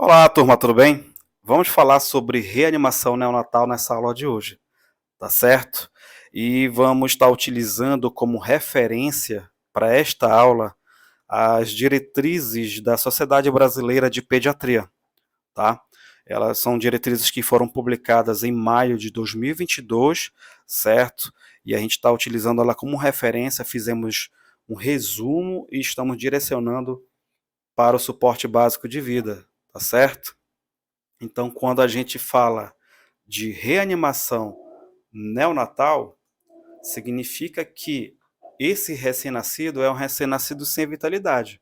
Olá, turma, tudo bem? Vamos falar sobre reanimação neonatal nessa aula de hoje, tá certo? E vamos estar utilizando como referência para esta aula as diretrizes da Sociedade Brasileira de Pediatria, tá? Elas são diretrizes que foram publicadas em maio de 2022, certo? E a gente está utilizando ela como referência, fizemos um resumo e estamos direcionando para o suporte básico de vida, tá certo? Então, quando a gente fala de reanimação neonatal, significa que esse recém-nascido é um recém-nascido sem vitalidade.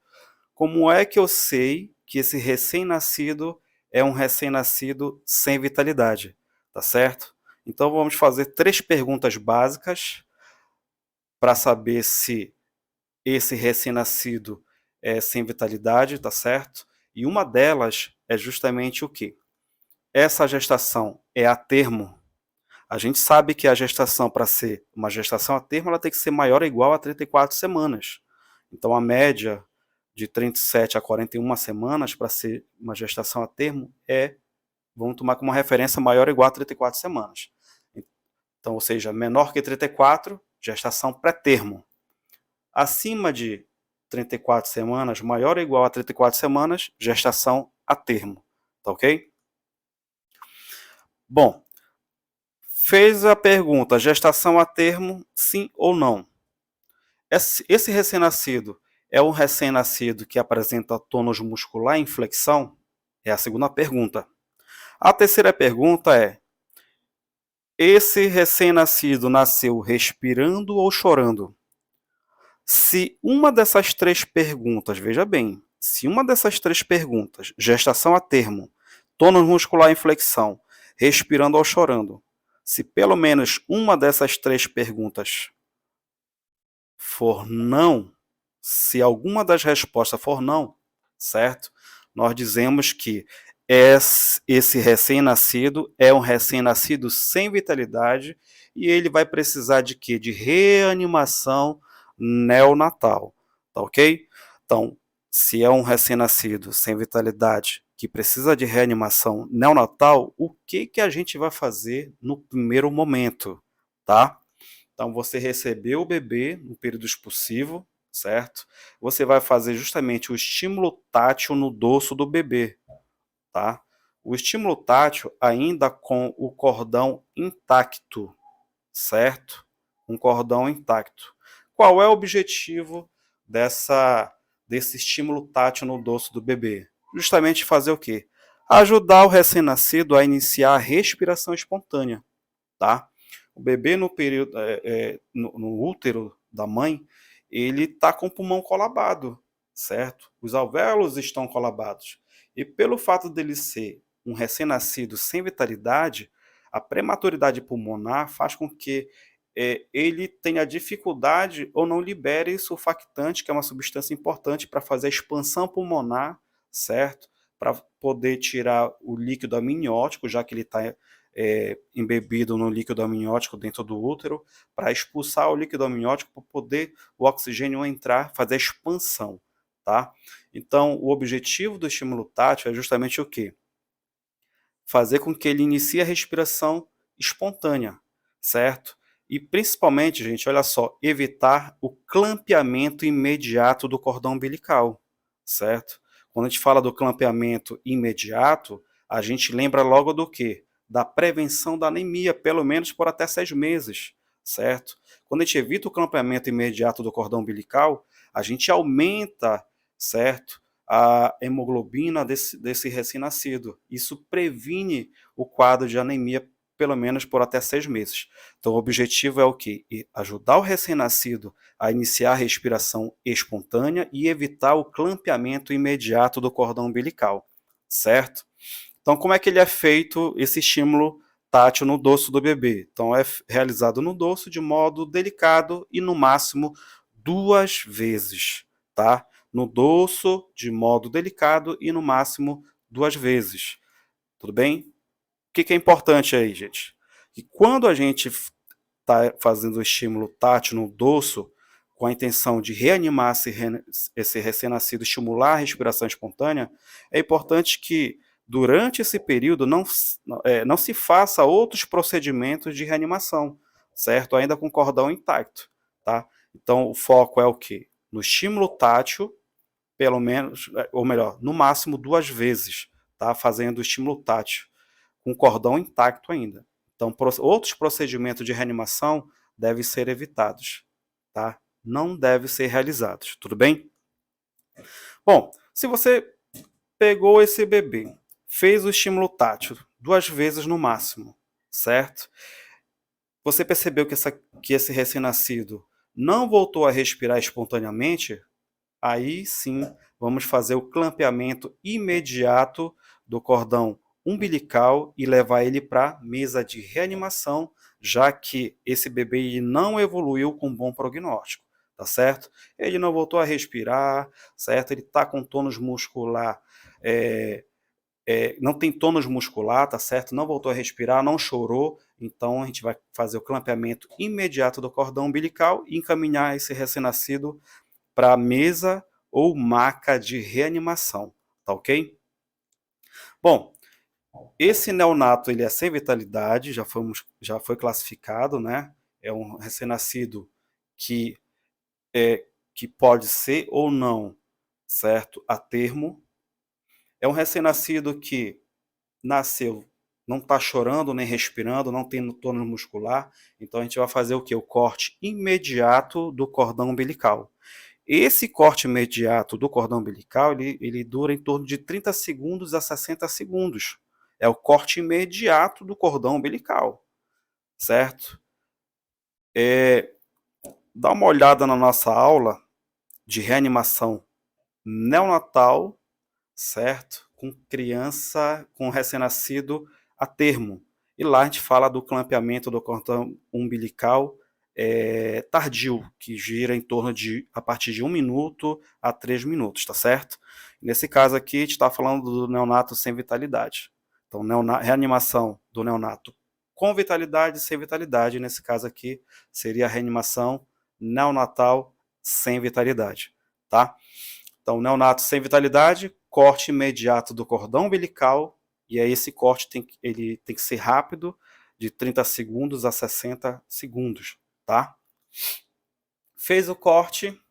Como é que eu sei que esse recém-nascido é um recém-nascido sem vitalidade? Tá certo? Então, vamos fazer 3 perguntas básicas para saber se esse recém-nascido é sem vitalidade, tá certo? E uma delas é justamente o quê? Essa gestação é a termo? A gente sabe que a gestação, para ser uma gestação a termo, ela tem que ser maior ou igual a 34 semanas. Então, a média de 37 a 41 semanas para ser uma gestação a termo vamos tomar como referência maior ou igual a 34 semanas. Então, ou seja, menor que 34, gestação pré-termo. Acima de 34 semanas, maior ou igual a 34 semanas, gestação a termo. Tá ok? Bom, fez a pergunta, gestação a termo, sim ou não? Esse recém-nascido é um recém-nascido que apresenta tônus muscular em flexão? É a segunda pergunta. A terceira pergunta é, esse recém-nascido nasceu respirando ou chorando? Se uma dessas 3 perguntas, veja bem, se uma dessas 3 perguntas, gestação a termo, tônus muscular em flexão, respirando ou chorando, se pelo menos uma dessas 3 perguntas for não, se alguma das respostas for não, certo? Nós dizemos que esse recém-nascido é um recém-nascido sem vitalidade e ele vai precisar de quê? De reanimação neonatal, tá ok? Então, se é um recém-nascido sem vitalidade que precisa de reanimação neonatal, o que que a gente vai fazer no primeiro momento, tá? Então, você recebeu o bebê no período expulsivo, certo? Você vai fazer justamente o estímulo tátil no dorso do bebê, tá? O estímulo tátil ainda com o cordão intacto, certo? Um cordão intacto. Qual é o objetivo desse estímulo tátil no dorso do bebê? Justamente fazer o quê? Ajudar o recém-nascido a iniciar a respiração espontânea, tá? O bebê no período no útero da mãe, ele está com o pulmão colabado, certo? Os alvéolos estão colabados. E pelo fato dele ser um recém-nascido sem vitalidade, a prematuridade pulmonar faz com que ele tenha dificuldade ou não libere surfactante, que é uma substância importante para fazer a expansão pulmonar, certo? Para poder tirar o líquido amniótico, já que ele está embebido no líquido amniótico dentro do útero, para expulsar o líquido amniótico para poder o oxigênio entrar, fazer a expansão, tá? Então, o objetivo do estímulo tátil é justamente o quê? Fazer com que ele inicie a respiração espontânea, certo? E principalmente, gente, olha só, evitar o clampeamento imediato do cordão umbilical, certo? Quando a gente fala do clampeamento imediato, a gente lembra logo do quê? Da prevenção da anemia, pelo menos por até 6 meses, certo? Quando a gente evita o clampeamento imediato do cordão umbilical, a gente aumenta, certo? A hemoglobina desse recém-nascido. Isso previne o quadro de anemia pelo menos por até 6 meses. Então, o objetivo é o quê? Ajudar o recém-nascido a iniciar a respiração espontânea e evitar o clampeamento imediato do cordão umbilical, certo? Então, como é que ele é feito esse estímulo tátil no dorso do bebê? Então, é realizado no dorso de modo delicado e no máximo 2 vezes, tá? No dorso de modo delicado e no máximo 2 vezes. Tudo bem? O que é importante aí, gente? Que quando a gente está fazendo o estímulo tátil no dorso, com a intenção de reanimar esse recém-nascido, estimular a respiração espontânea, é importante que Durante esse período, não se faça outros procedimentos de reanimação, certo? Ainda com o cordão intacto, tá? Então, o foco é o quê? No estímulo tátil, pelo menos, ou melhor, no máximo 2 vezes, tá? Fazendo o estímulo tátil, com o cordão intacto ainda. Então, outros procedimentos de reanimação devem ser evitados, tá? Não devem ser realizados, tudo bem? Bom, se você pegou esse bebê, fez o estímulo tátil 2 vezes no máximo, certo? Você percebeu que esse recém-nascido não voltou a respirar espontaneamente? Aí sim, vamos fazer o clampeamento imediato do cordão umbilical e levar ele para a mesa de reanimação, já que esse bebê não evoluiu com bom prognóstico, tá certo? Ele não voltou a respirar, certo? Ele está com tônus muscular, não tem tônus muscular, tá certo? Não voltou a respirar, não chorou, então a gente vai fazer o clampeamento imediato do cordão umbilical e encaminhar esse recém-nascido para a mesa ou maca de reanimação, tá ok? Bom, esse neonato ele é sem vitalidade, já foi classificado, né? É um recém-nascido que, que pode ser ou não, certo? A termo. É um recém-nascido que nasceu, não está chorando nem respirando, não tem tônus muscular, então a gente vai fazer o quê? O corte imediato do cordão umbilical. Esse corte imediato do cordão umbilical, ele dura em torno de 30 segundos a 60 segundos. É o corte imediato do cordão umbilical, certo? Dá uma olhada na nossa aula de reanimação neonatal, certo? Com criança, com recém-nascido a termo. E lá a gente fala do clampeamento do cordão umbilical tardio, que gira em torno de, a partir de 1 minuto a 3 minutos, tá certo? Nesse caso aqui, a gente está falando do neonato sem vitalidade. Então, reanimação do neonato com vitalidade e sem vitalidade, nesse caso aqui, seria a reanimação neonatal sem vitalidade, tá? Então, neonato sem vitalidade, corte imediato do cordão umbilical, e aí esse corte ele tem que ser rápido, de 30 segundos a 60 segundos, tá? Fez o corte,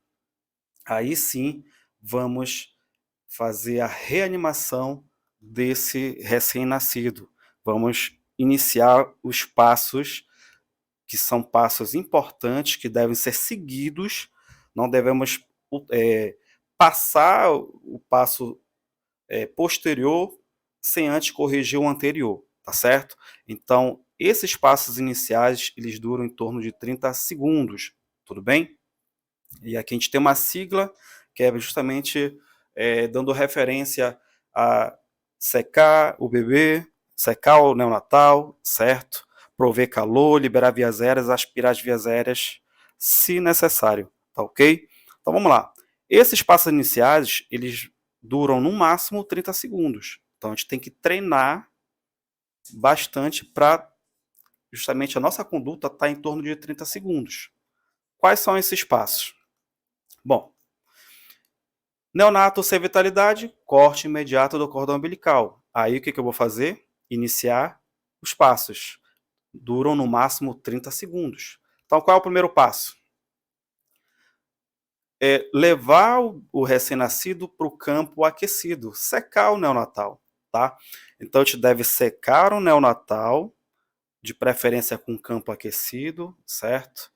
aí sim vamos fazer a reanimação desse recém-nascido. Vamos iniciar os passos, que são passos importantes, que devem ser seguidos, não devemos passar o passo posterior sem antes corrigir o anterior, tá certo? Então, esses passos iniciais, eles duram em torno de 30 segundos, tudo bem? E aqui a gente tem uma sigla que é justamente dando referência a secar o bebê, secar o neonatal, certo? Prover calor, liberar vias aéreas, aspirar as vias aéreas, se necessário, tá ok? Então vamos lá. Esses passos iniciais, eles duram no máximo 30 segundos. Então a gente tem que treinar bastante para justamente a nossa conduta estar em torno de 30 segundos. Quais são esses passos? Bom, neonato sem vitalidade, corte imediato do cordão umbilical. Aí o que eu vou fazer? Iniciar os passos. Duram no máximo 30 segundos. Então qual é o primeiro passo? Levar o recém-nascido para o campo aquecido, secar o neonatal, tá? Então a gente deve secar o neonatal, de preferência com campo aquecido, certo?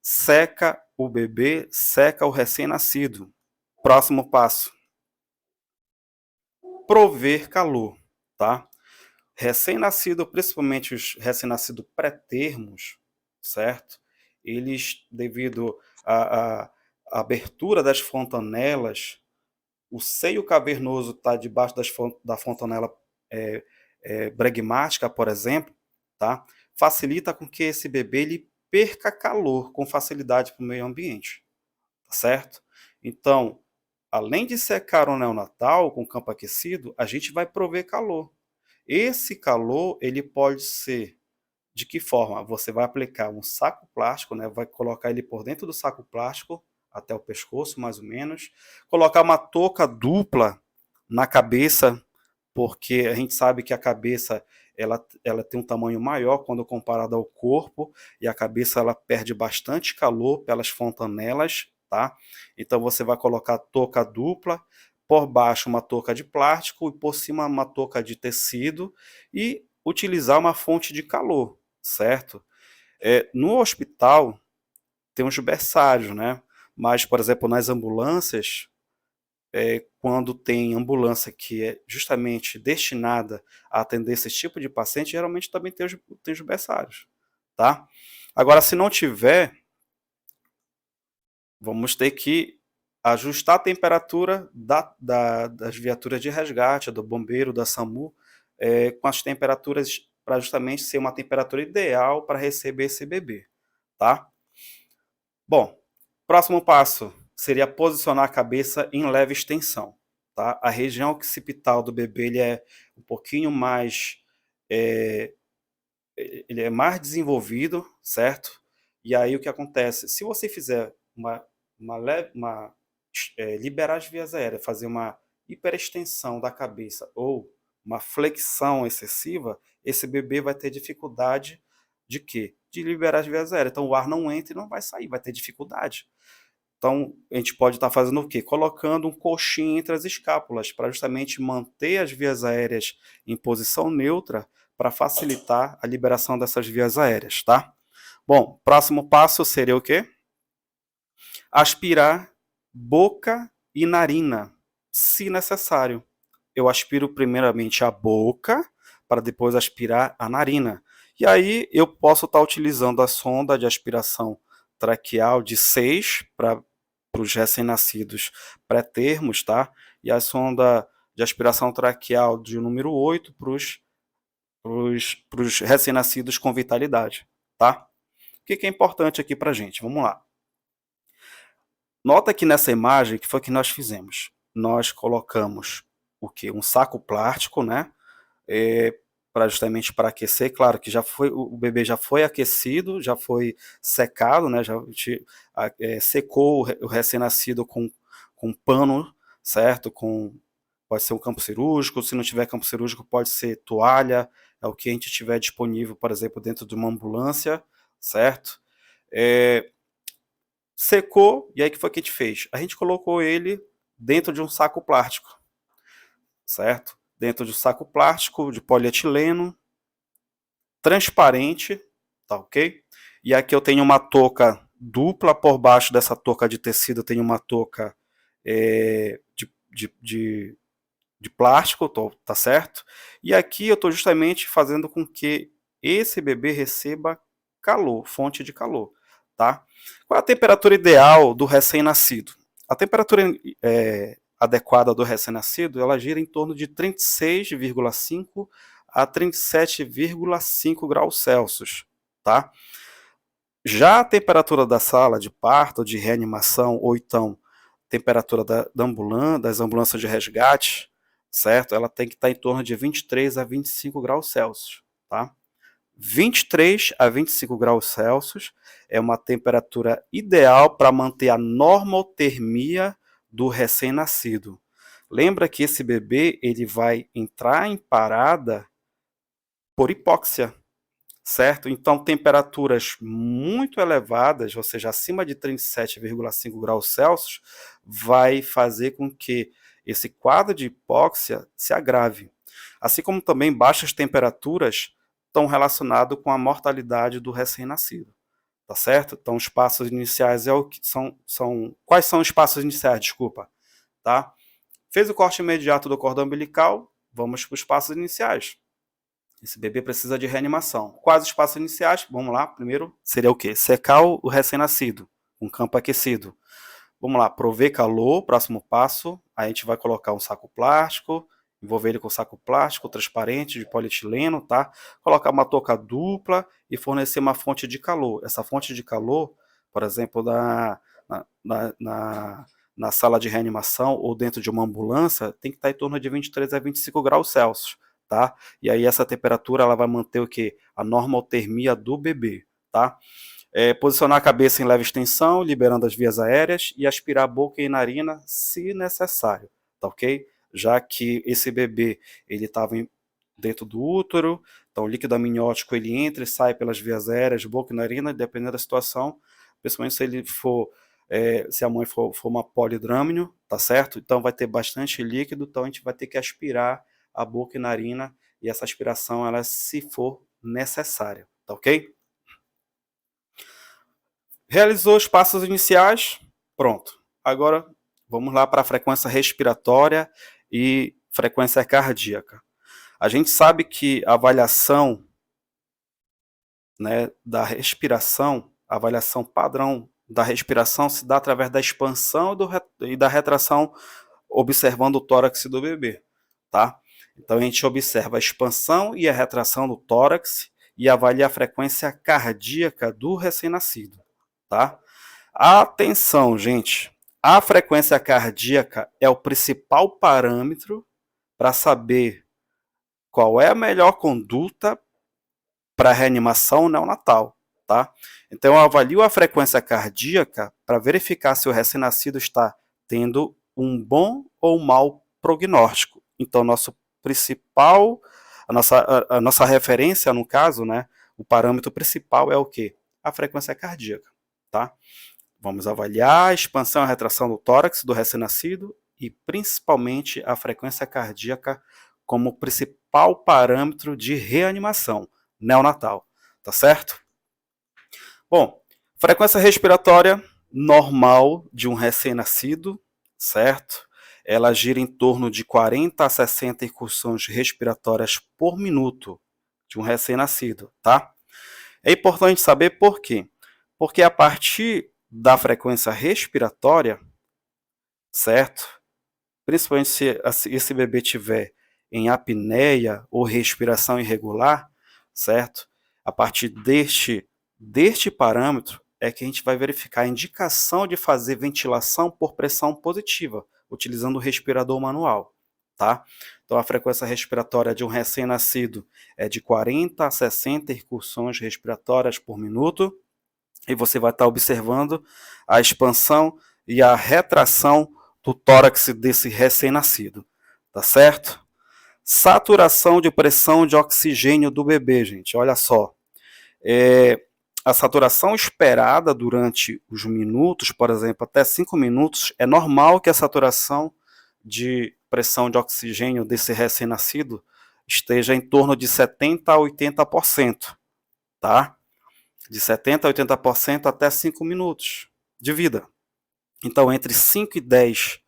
Seca o bebê, seca o recém-nascido. Próximo passo, prover calor, tá? Recém-nascido, principalmente os recém-nascidos pré-termos, certo? Eles, devido à abertura das fontanelas, o seio cavernoso está debaixo da fontanela bregmática, por exemplo, tá? Facilita com que esse bebê ele perca calor com facilidade para o meio ambiente, tá certo? Então, além de secar o neonatal com campo aquecido, a gente vai prover calor. Esse calor ele pode ser de que forma? Você vai aplicar um saco plástico, né? Vai colocar ele por dentro do saco plástico até o pescoço, mais ou menos. Colocar uma touca dupla na cabeça, porque a gente sabe que a cabeça ela tem um tamanho maior quando comparada ao corpo, e a cabeça ela perde bastante calor pelas fontanelas, tá? Então você vai colocar touca dupla, por baixo uma touca de plástico e por cima uma touca de tecido e utilizar uma fonte de calor, certo? No hospital tem os berçários, né? Mas, por exemplo, nas ambulâncias, quando tem ambulância que é justamente destinada a atender esse tipo de paciente, geralmente também tem os berçários, tá? Agora, se não tiver, vamos ter que ajustar a temperatura das viaturas de resgate, do bombeiro, da SAMU, com as temperaturas para justamente ser uma temperatura ideal para receber esse bebê, tá? Bom, próximo passo seria posicionar a cabeça em leve extensão, tá? A região occipital do bebê ele é um pouquinho mais, eh, ele é mais desenvolvido, certo? E aí o que acontece? Se você fizer liberar as vias aéreas, fazer uma hiperextensão da cabeça ou uma flexão excessiva, esse bebê vai ter dificuldade de quê? De liberar as vias aéreas. Então o ar não entra e não vai sair, vai ter dificuldade. Então, a gente pode estar fazendo o quê? Colocando um colchinho entre as escápulas, para justamente manter as vias aéreas em posição neutra, para facilitar a liberação dessas vias aéreas, tá? Bom, próximo passo seria o quê? Aspirar boca e narina, se necessário. Eu aspiro primeiramente a boca, para depois aspirar a narina. E aí eu posso estar utilizando a sonda de aspiração traqueal de 6 para os recém-nascidos pré-termos, tá? E a sonda de aspiração traqueal de número 8 para os recém-nascidos com vitalidade, tá? O que é importante aqui para a gente? Vamos lá. Nota que nessa imagem, que foi que nós fizemos? Nós colocamos o que? Um saco plástico, né? Justamente para aquecer, claro que já foi, o bebê já foi aquecido, já foi secado, né? Já secou o recém-nascido com pano, certo? Pode ser um campo cirúrgico, se não tiver campo cirúrgico, pode ser toalha, é o que a gente tiver disponível, por exemplo, dentro de uma ambulância, certo? Secou, e aí o que foi que a gente fez? A gente colocou ele dentro de um saco plástico, certo? Dentro de um saco plástico de polietileno, transparente, tá ok? E aqui eu tenho uma touca dupla, por baixo dessa touca de tecido eu tenho uma touca de plástico, tá certo? E aqui eu estou justamente fazendo com que esse bebê receba calor, fonte de calor, tá? Qual é a temperatura ideal do recém-nascido? A temperatura adequada do recém-nascido, ela gira em torno de 36,5 a 37,5 graus Celsius, tá? Já a temperatura da sala de parto, de reanimação, ou então temperatura das ambulâncias de resgate, certo? Ela tem que estar em torno de 23 a 25 graus Celsius, tá? 23 a 25 graus Celsius é uma temperatura ideal para manter a normotermia do recém-nascido. Lembra que esse bebê ele vai entrar em parada por hipóxia, certo? Então, temperaturas muito elevadas, ou seja, acima de 37,5 graus Celsius, vai fazer com que esse quadro de hipóxia se agrave. Assim como também baixas temperaturas estão relacionadas com a mortalidade do recém-nascido, tá certo? Então, os passos iniciais quais são os passos iniciais, desculpa, tá? Fez o corte imediato do cordão umbilical, vamos para os passos iniciais. Esse bebê precisa de reanimação. Quais os passos iniciais? Vamos lá. Primeiro seria o quê? Secar o recém-nascido, um campo aquecido. Vamos lá, prover calor, próximo passo. Aí a gente vai colocar um saco plástico, envolver ele com saco plástico transparente de polietileno, tá? Colocar uma touca dupla e fornecer uma fonte de calor. Essa fonte de calor, por exemplo, na sala de reanimação ou dentro de uma ambulância, tem que estar em torno de 23 a 25 graus Celsius, tá? E aí essa temperatura ela vai manter o quê? A normotermia do bebê, tá? Posicionar a cabeça em leve extensão, liberando as vias aéreas e aspirar boca e narina se necessário, tá ok? já que esse bebê ele estava dentro do útero, então o líquido amniótico ele entra e sai pelas vias aéreas, boca e narina, dependendo da situação, principalmente se ele for, se a mãe for uma polidrâmino, tá certo? Então vai ter bastante líquido, então a gente vai ter que aspirar a boca e narina, e essa aspiração, ela se for necessária, tá ok? Realizou os passos iniciais, pronto. Agora vamos lá para a frequência respiratória e frequência cardíaca. A gente sabe que a avaliação, né, da respiração, a avaliação padrão da respiração se dá através da expansão e da retração, observando o tórax do bebê, tá? Então a gente observa a expansão e a retração do tórax e avalia a frequência cardíaca do recém-nascido, tá? Atenção, gente. A frequência cardíaca é o principal parâmetro para saber qual é a melhor conduta para reanimação neonatal, tá? Então eu avalio a frequência cardíaca para verificar se o recém-nascido está tendo um bom ou mau prognóstico. Então nosso principal, a nossa referência no caso, né, o parâmetro principal é o quê? A frequência cardíaca, tá? Vamos avaliar a expansão e a retração do tórax do recém-nascido e principalmente a frequência cardíaca como principal parâmetro de reanimação neonatal, tá certo? Bom, frequência respiratória normal de um recém-nascido, certo? Ela gira em torno de 40 a 60 incursões respiratórias por minuto de um recém-nascido, tá? É importante saber por quê? Porque a partir da frequência respiratória, certo? Principalmente se esse bebê tiver em apneia ou respiração irregular, certo? A partir deste parâmetro é que a gente vai verificar a indicação de fazer ventilação por pressão positiva, utilizando o respirador manual, tá? Então a frequência respiratória de um recém-nascido é de 40 a 60 incursões respiratórias por minuto, e você vai estar observando a expansão e a retração do tórax desse recém-nascido, tá certo? Saturação de pressão de oxigênio do bebê, gente, olha só. A saturação esperada durante os minutos, por exemplo, até 5 minutos, é normal que a saturação de pressão de oxigênio desse recém-nascido esteja em torno de 70 a 80%, tá? De 70 a 80% até 5 minutos de vida. Então, entre 5 e 10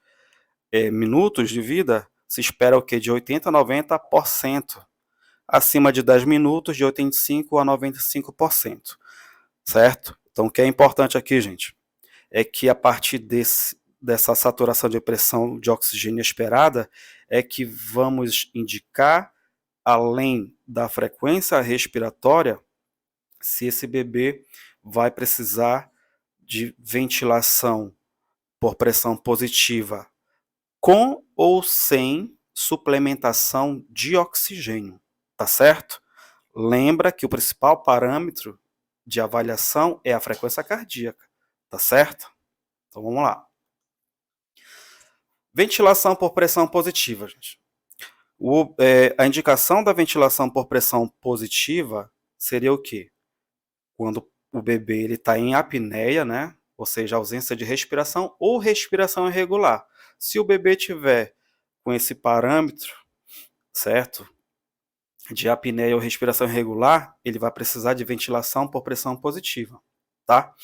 minutos de vida, se espera o quê? De 80 a 90%. Acima de 10 minutos, de 85 a 95%. Certo? Então, o que é importante aqui, gente, é que a partir dessa saturação de pressão de oxigênio esperada, é que vamos indicar, além da frequência respiratória, se esse bebê vai precisar de ventilação por pressão positiva, com ou sem suplementação de oxigênio, tá certo? Lembra que o principal parâmetro de avaliação é a frequência cardíaca, tá certo? Então vamos lá. Ventilação por pressão positiva, gente. A indicação da ventilação por pressão positiva seria o quê? Quando o bebê está em apneia, né? Ou seja, ausência de respiração ou respiração irregular. Se o bebê tiver com esse parâmetro, certo? De apneia ou respiração irregular, ele vai precisar de ventilação por pressão positiva, tá?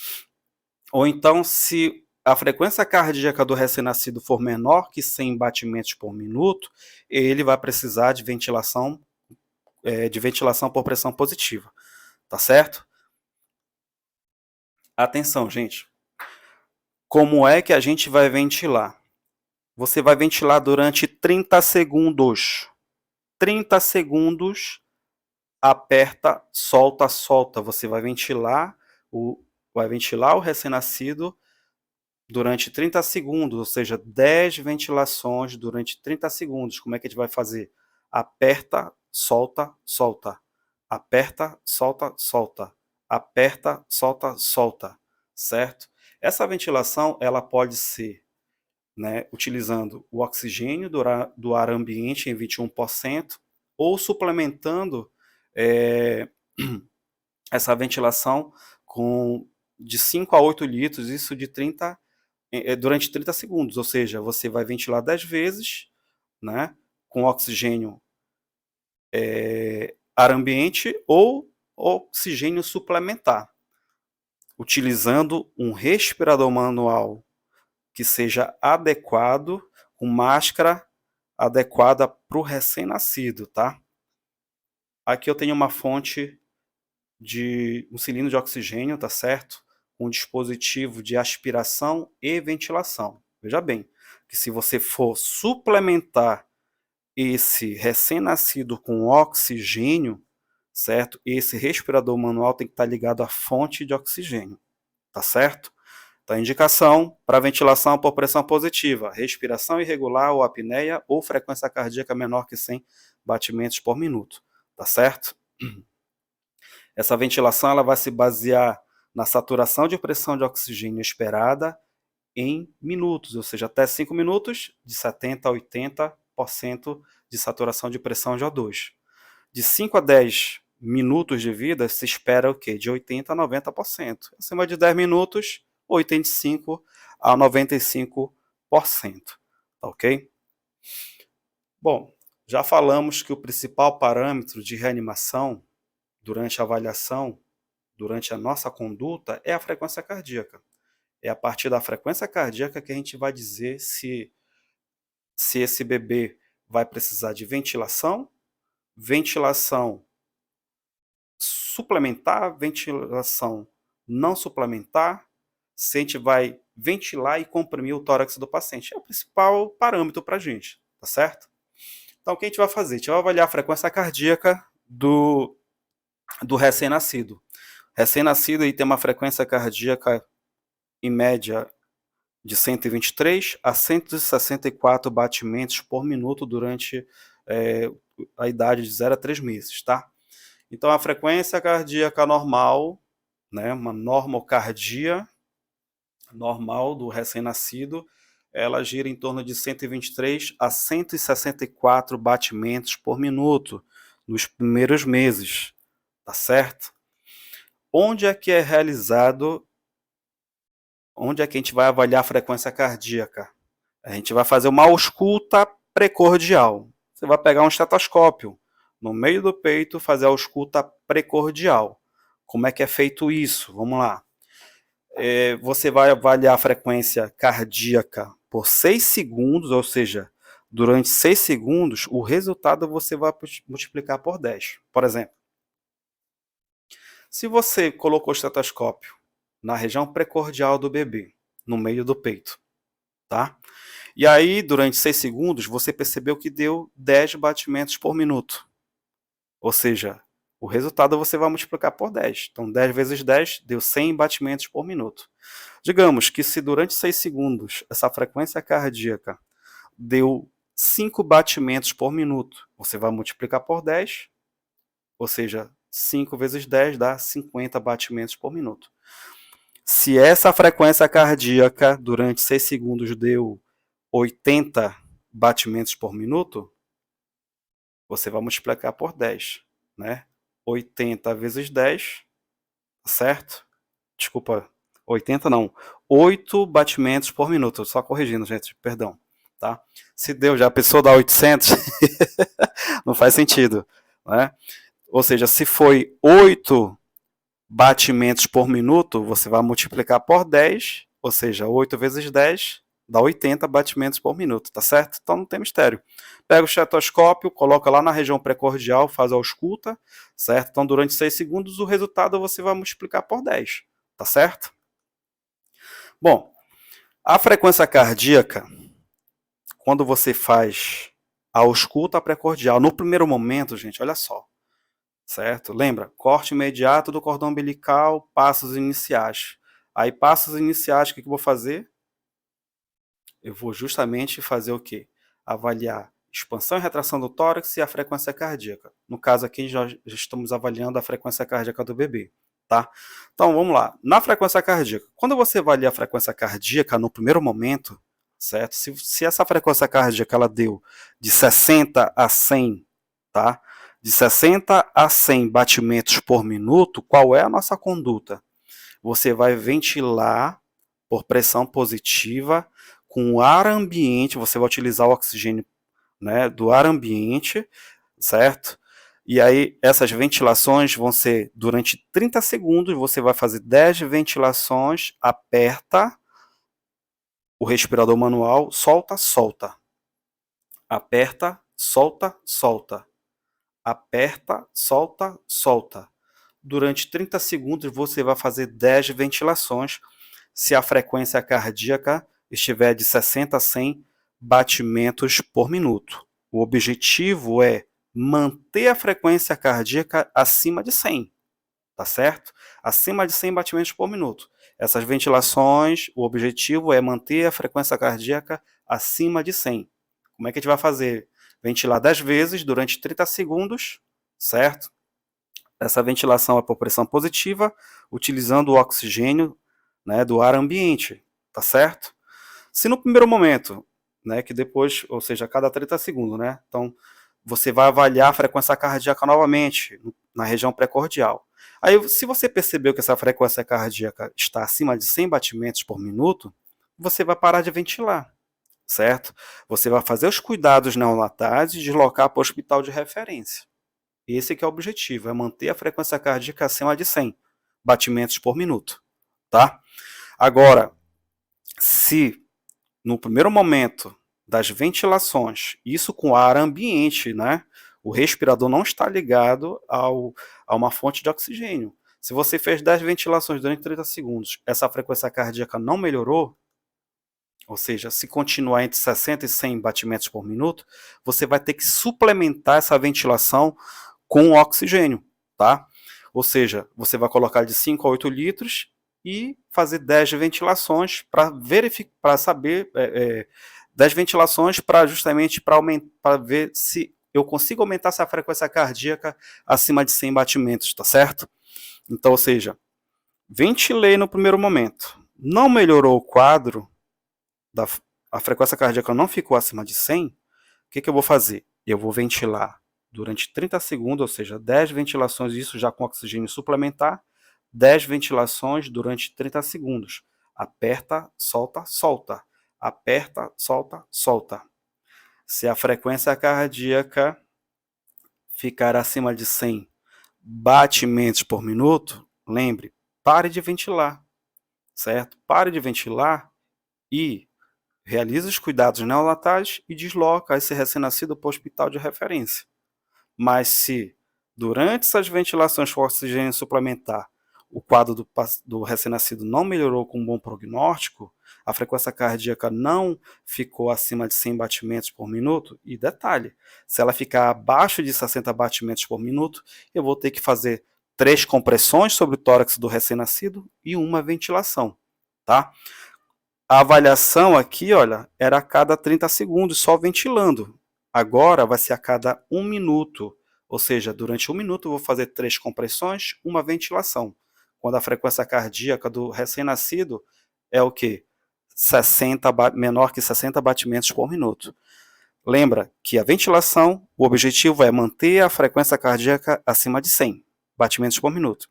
Ou então, se a frequência cardíaca do recém-nascido for menor que 100 batimentos por minuto, ele vai precisar de ventilação por pressão positiva, tá certo? Atenção, gente. Como é que a gente vai ventilar? Você vai ventilar durante 30 segundos. 30 segundos, aperta, solta, solta. Você vai ventilar o recém-nascido durante 30 segundos, ou seja, 10 ventilações durante 30 segundos. Como é que a gente vai fazer? Aperta, solta, solta. Aperta, solta, solta. Aperta, solta, solta. Certo? Essa ventilação, ela pode ser né, utilizando o oxigênio do ar ambiente em 21%, ou suplementando essa ventilação com de 5 a 8 litros, isso de durante 30 segundos, ou seja, você vai ventilar 10 vezes, né, com oxigênio ar ambiente ou oxigênio suplementar, utilizando um respirador manual que seja adequado, com máscara adequada para o recém-nascido, tá? Aqui eu tenho uma fonte de um cilindro de oxigênio, tá certo? Um dispositivo de aspiração e ventilação. Veja bem, que se você for suplementar esse recém-nascido com oxigênio, certo? Esse respirador manual tem que estar ligado à fonte de oxigênio, tá certo? Então, indicação para ventilação por pressão positiva, respiração irregular ou apneia ou frequência cardíaca menor que 100 batimentos por minuto, tá certo? Essa ventilação ela vai se basear na saturação de pressão de oxigênio esperada em minutos, ou seja, até 5 minutos, de 70% a 80% de saturação de pressão de O2. De 5 a 10 minutos de vida, se espera o quê? De 80% a 90%. Acima de 10 minutos, 85% a 95%. Tá ok? Bom, já falamos que o principal parâmetro de reanimação durante a avaliação, durante a nossa conduta, é a frequência cardíaca. É a partir da frequência cardíaca que a gente vai dizer se esse bebê vai precisar de ventilação suplementar, ventilação não suplementar, se a gente vai ventilar e comprimir o tórax do paciente. É o principal parâmetro para a gente, tá certo? Então, o que a gente vai fazer? A gente vai avaliar a frequência cardíaca do recém-nascido. Recém-nascido aí tem uma frequência cardíaca em média de 123 a 164 batimentos por minuto durante a idade de 0 a 3 meses, tá? Então, a frequência cardíaca normal, né, uma normocardia normal do recém-nascido, ela gira em torno de 123 a 164 batimentos por minuto nos primeiros meses, tá certo? Onde é que a gente vai avaliar a frequência cardíaca? A gente vai fazer uma ausculta precordial. Você vai pegar um estetoscópio no meio do peito, fazer a ausculta precordial. Como é que é feito isso? Vamos lá. Você vai avaliar a frequência cardíaca por 6 segundos, ou seja, durante 6 segundos, o resultado você vai multiplicar por 10. Por exemplo, se você colocou o estetoscópio na região precordial do bebê, no meio do peito, tá? E aí, durante 6 segundos, você percebeu que deu 10 batimentos por minuto. Ou seja, o resultado você vai multiplicar por 10. Então, 10 vezes 10 deu 100 batimentos por minuto. Digamos que se durante 6 segundos essa frequência cardíaca deu 5 batimentos por minuto, você vai multiplicar por 10, ou seja, 5 vezes 10 dá 50 batimentos por minuto. Se essa frequência cardíaca durante 6 segundos deu 80 batimentos por minuto, você vai multiplicar por 10, né? 80 vezes 10, certo? Desculpa, 80 não, 8 batimentos por minuto, só corrigindo, gente, perdão, tá? Se deu já a pessoa dá 800, não faz sentido, né? Ou seja, se foi 8 batimentos por minuto, você vai multiplicar por 10, ou seja, 8 vezes 10 dá 80 batimentos por minuto, tá certo? Então não tem mistério. Pega o estetoscópio, coloca lá na região precordial, faz a ausculta, certo? Então durante 6 segundos o resultado você vai multiplicar por 10, tá certo? Bom, a frequência cardíaca, quando você faz a ausculta precordial, no primeiro momento, gente, olha só, certo? Lembra? Corte imediato do cordão umbilical, passos iniciais. Aí, passos iniciais, o que eu vou fazer? Eu vou justamente fazer o quê? Avaliar expansão e retração do tórax e a frequência cardíaca. No caso aqui, já estamos avaliando a frequência cardíaca do bebê, tá? Então, vamos lá. Na frequência cardíaca, quando você avalia a frequência cardíaca no primeiro momento, certo? Se essa frequência cardíaca ela deu de 60 a 100, tá? De 60 a 100 batimentos por minuto, qual é a nossa conduta? Você vai ventilar por pressão positiva com o ar ambiente, você vai utilizar o oxigênio, né, do ar ambiente, certo? E aí essas ventilações vão ser durante 30 segundos, você vai fazer 10 ventilações, aperta o respirador manual, solta, solta. Aperta, solta, solta. Aperta, solta, solta. Durante 30 segundos você vai fazer 10 ventilações se a frequência cardíaca estiver de 60 a 100 batimentos por minuto. O objetivo é manter a frequência cardíaca acima de 100, tá certo? Acima de 100 batimentos por minuto. Essas ventilações, o objetivo é manter a frequência cardíaca acima de 100. Como é que a gente vai fazer? Ventilar 10 vezes durante 30 segundos, certo? Essa ventilação é por pressão positiva, utilizando o oxigênio, né, do ar ambiente, tá certo? Se no primeiro momento, né, que depois, ou seja, a cada 30 segundos, né, então você vai avaliar a frequência cardíaca novamente na região pré-cordial. Aí, se você percebeu que essa frequência cardíaca está acima de 100 batimentos por minuto, você vai parar de ventilar, certo? Você vai fazer os cuidados neonatais e deslocar para o hospital de referência. Esse que é o objetivo, é manter a frequência cardíaca acima de 100 batimentos por minuto, tá? Agora, se no primeiro momento das ventilações, isso com ar ambiente, né? O respirador não está ligado a uma fonte de oxigênio. Se você fez 10 ventilações durante 30 segundos, essa frequência cardíaca não melhorou, ou seja, se continuar entre 60 e 100 batimentos por minuto, você vai ter que suplementar essa ventilação com oxigênio, tá? Ou seja, você vai colocar de 5 a 8 litros e fazer 10 ventilações para verificar, para saber, 10 ventilações para justamente para ver se eu consigo aumentar essa frequência cardíaca acima de 100 batimentos, tá certo? Então, ou seja, ventilei no primeiro momento, não melhorou o quadro, a frequência cardíaca não ficou acima de 100, o que eu vou fazer? Eu vou ventilar durante 30 segundos, ou seja, 10 ventilações, isso já com oxigênio suplementar, 10 ventilações durante 30 segundos. Aperta, solta, solta. Aperta, solta, solta. Se a frequência cardíaca ficar acima de 100 batimentos por minuto, lembre, pare de ventilar, certo? Pare de ventilar e realiza os cuidados neonatais e desloca esse recém-nascido para o hospital de referência. Mas se durante essas ventilações com oxigênio suplementar o quadro do recém-nascido não melhorou com um bom prognóstico, a frequência cardíaca não ficou acima de 100 batimentos por minuto, e detalhe, se ela ficar abaixo de 60 batimentos por minuto, eu vou ter que fazer 3 compressões sobre o tórax do recém-nascido e uma ventilação, tá? A avaliação aqui, olha, era a cada 30 segundos, só ventilando. Agora vai ser a cada 1 minuto. Ou seja, durante 1 minuto eu vou fazer 3 compressões, uma ventilação. Quando a frequência cardíaca do recém-nascido é o quê? 60, menor que 60 batimentos por minuto. Lembra que a ventilação, o objetivo é manter a frequência cardíaca acima de 100 batimentos por minuto.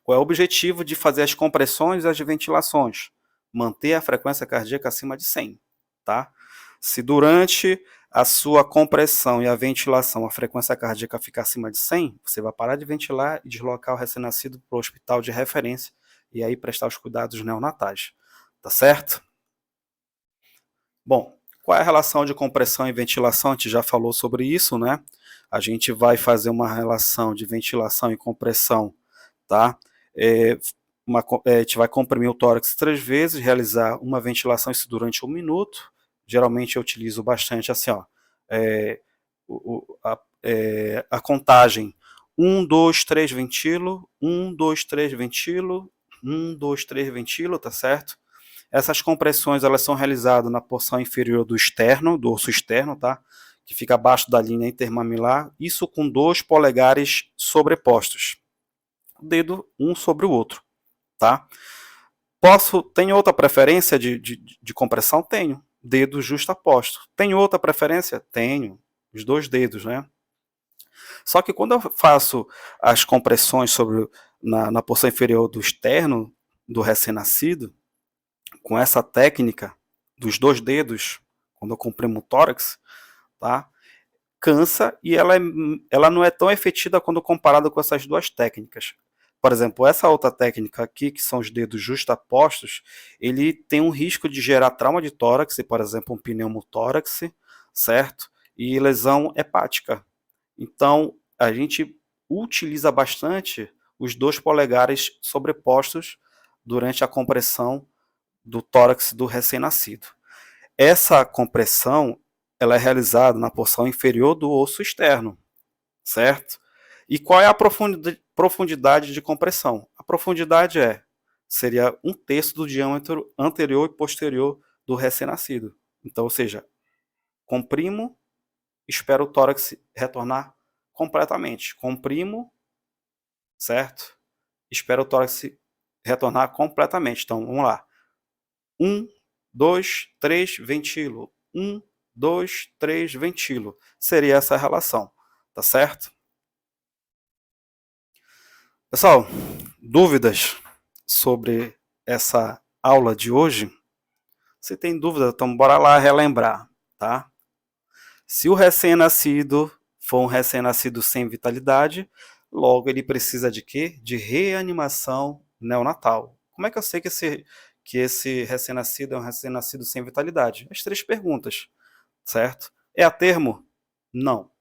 Qual é o objetivo de fazer as compressões e as ventilações? Manter a frequência cardíaca acima de 100, tá? Se durante a sua compressão e a ventilação a frequência cardíaca ficar acima de 100, você vai parar de ventilar e deslocar o recém-nascido para o hospital de referência e aí prestar os cuidados neonatais, tá certo? Bom, qual é a relação de compressão e ventilação? A gente já falou sobre isso, né? A gente vai fazer uma relação de ventilação e compressão, tá? A gente vai comprimir o tórax 3 vezes, realizar uma ventilação, isso durante 1 minuto. Geralmente eu utilizo bastante assim, ó, a contagem 1, 2, 3, ventilo, 1, 2, 3, ventilo, 1, 2, 3, ventilo, tá certo? Essas compressões elas são realizadas na porção inferior do externo, do osso externo, tá? Que fica abaixo da linha intermamilar, isso com 2 polegares sobrepostos, o dedo um sobre o outro, tá? Tenho outra preferência de compressão? Tenho. Dedo justaposto. Tenho outra preferência? Tenho. Os 2 dedos, né? Só que quando eu faço as compressões na porção inferior do externo do recém-nascido, com essa técnica dos 2 dedos, quando eu comprimo o tórax, tá? Cansa e ela não é tão efetiva quando comparada com essas 2 técnicas. Por exemplo, essa outra técnica aqui, que são os dedos justapostos, ele tem um risco de gerar trauma de tórax, por exemplo, um pneumotórax, certo? E lesão hepática. Então, a gente utiliza bastante os 2 polegares sobrepostos durante a compressão do tórax do recém-nascido. Essa compressão ela é realizada na porção inferior do osso externo, certo? E qual é a profundidade de compressão? A profundidade seria 1/3 do diâmetro anterior e posterior do recém-nascido. Então, ou seja, comprimo, espero o tórax retornar completamente. Comprimo, certo? Espero o tórax retornar completamente. Então, vamos lá. 1, 2, 3, ventilo. 1, 2, 3, ventilo. Seria essa a relação, tá certo? Pessoal, dúvidas sobre essa aula de hoje? Se tem dúvida, então bora lá relembrar, tá? Se o recém-nascido for um recém-nascido sem vitalidade, logo ele precisa de quê? De reanimação neonatal. Como é que eu sei que esse recém-nascido é um recém-nascido sem vitalidade? As 3 perguntas, certo? É a termo? Não.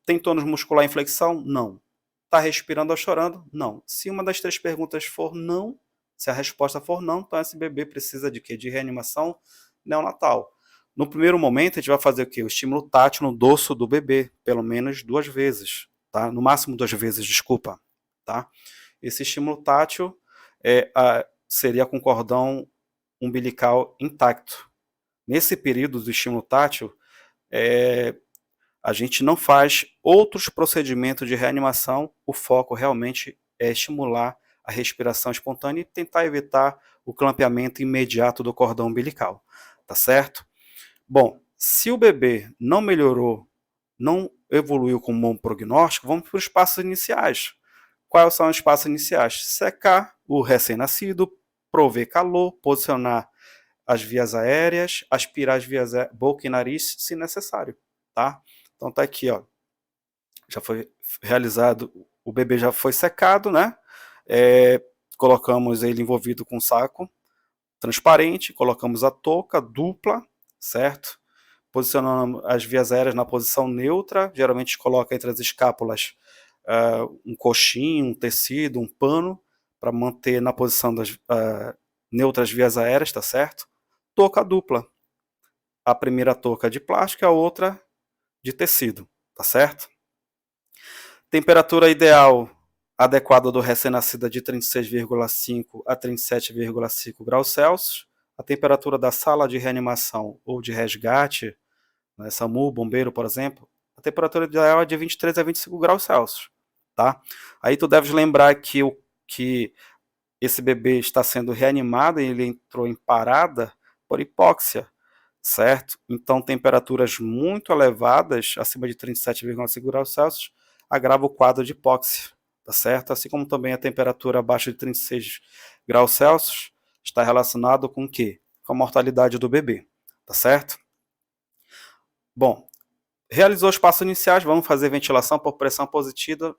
Tem tônus muscular em flexão? Não. Está respirando ou chorando? Não. Se uma das 3 perguntas for não, se a resposta for não, então esse bebê precisa de quê? De reanimação neonatal. No primeiro momento, a gente vai fazer o quê? O estímulo tátil no dorso do bebê, pelo menos 2 vezes, tá? No máximo 2 vezes, desculpa, tá? Esse estímulo tátil seria com cordão umbilical intacto. Nesse período do estímulo tátil, a gente não faz outros procedimentos de reanimação, o foco realmente é estimular a respiração espontânea e tentar evitar o clampeamento imediato do cordão umbilical, tá certo? Bom, se o bebê não melhorou, não evoluiu com um bom prognóstico, vamos para os passos iniciais. Quais são os passos iniciais? Secar o recém-nascido, prover calor, posicionar as vias aéreas, aspirar as vias boca e nariz, se necessário, tá? Então tá aqui, ó. Já foi realizado, o bebê já foi secado, né? Colocamos ele envolvido com um saco transparente, colocamos a touca dupla, certo? Posicionamos as vias aéreas na posição neutra, geralmente coloca entre as escápulas um coxinho, um tecido, um pano, para manter na posição das neutras vias aéreas, tá certo? Touca dupla. A primeira touca de plástico, a outra de tecido, tá certo? Temperatura ideal adequada do recém-nascido é de 36,5 a 37,5 graus Celsius. A temperatura da sala de reanimação ou de resgate, né, SAMU, bombeiro, por exemplo, a temperatura ideal é de 23 a 25 graus Celsius, tá? Aí tu deves lembrar que esse bebê está sendo reanimado e ele entrou em parada por hipóxia, certo? Então, temperaturas muito elevadas, acima de 37,5 graus Celsius, agrava o quadro de hipóxia, tá certo? Assim como também a temperatura abaixo de 36 graus Celsius está relacionado com o quê? Com a mortalidade do bebê, tá certo? Bom, realizou os passos iniciais, vamos fazer ventilação por pressão positiva,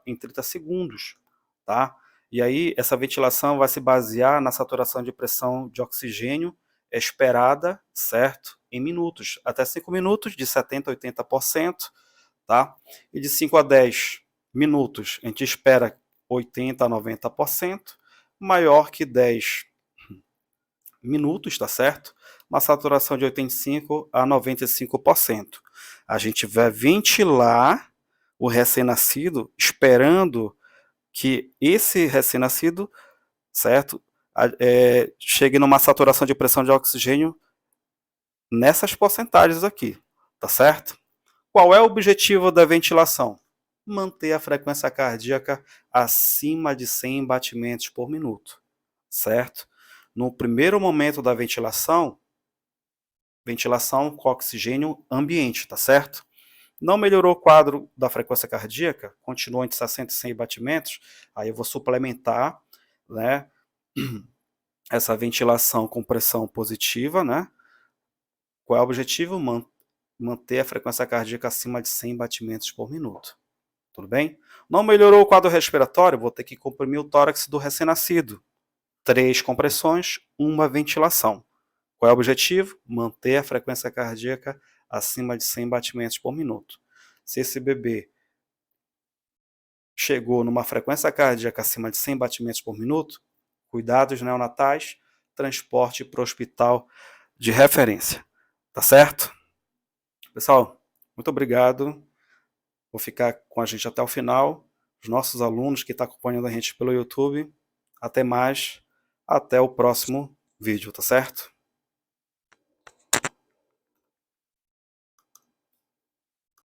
em 30 segundos, tá? E aí, essa ventilação vai se basear na saturação de pressão de oxigênio esperada, certo? Em minutos, até 5 minutos, de 70% a 80%, tá? E de 5 a 10 minutos, a gente espera 80% a 90%, maior que 10 minutos, tá certo? Uma saturação de 85% a 95%. A gente vai ventilar o recém-nascido, esperando que esse recém-nascido, certo, chegue numa saturação de pressão de oxigênio nessas porcentagens aqui, tá certo? Qual é o objetivo da ventilação? manter a frequência cardíaca acima de 100 batimentos por minuto, certo? No primeiro momento da ventilação com oxigênio ambiente, tá certo? Não melhorou o quadro da frequência cardíaca, continua entre 60 e 100 batimentos, aí eu vou suplementar, né, essa ventilação com pressão positiva, né? Qual é o objetivo? Manter a frequência cardíaca acima de 100 batimentos por minuto. Tudo bem? Não melhorou o quadro respiratório, vou ter que comprimir o tórax do recém-nascido. 3 compressões, uma ventilação. Qual é o objetivo? Manter a frequência cardíaca acima de 100 batimentos por minuto. Se esse bebê chegou numa frequência cardíaca acima de 100 batimentos por minuto, cuidados neonatais, transporte para o hospital de referência. Tá certo? Pessoal, muito obrigado. Vou ficar com a gente até o final. Os nossos alunos que estão acompanhando a gente pelo YouTube. Até mais. Até o próximo vídeo, tá certo?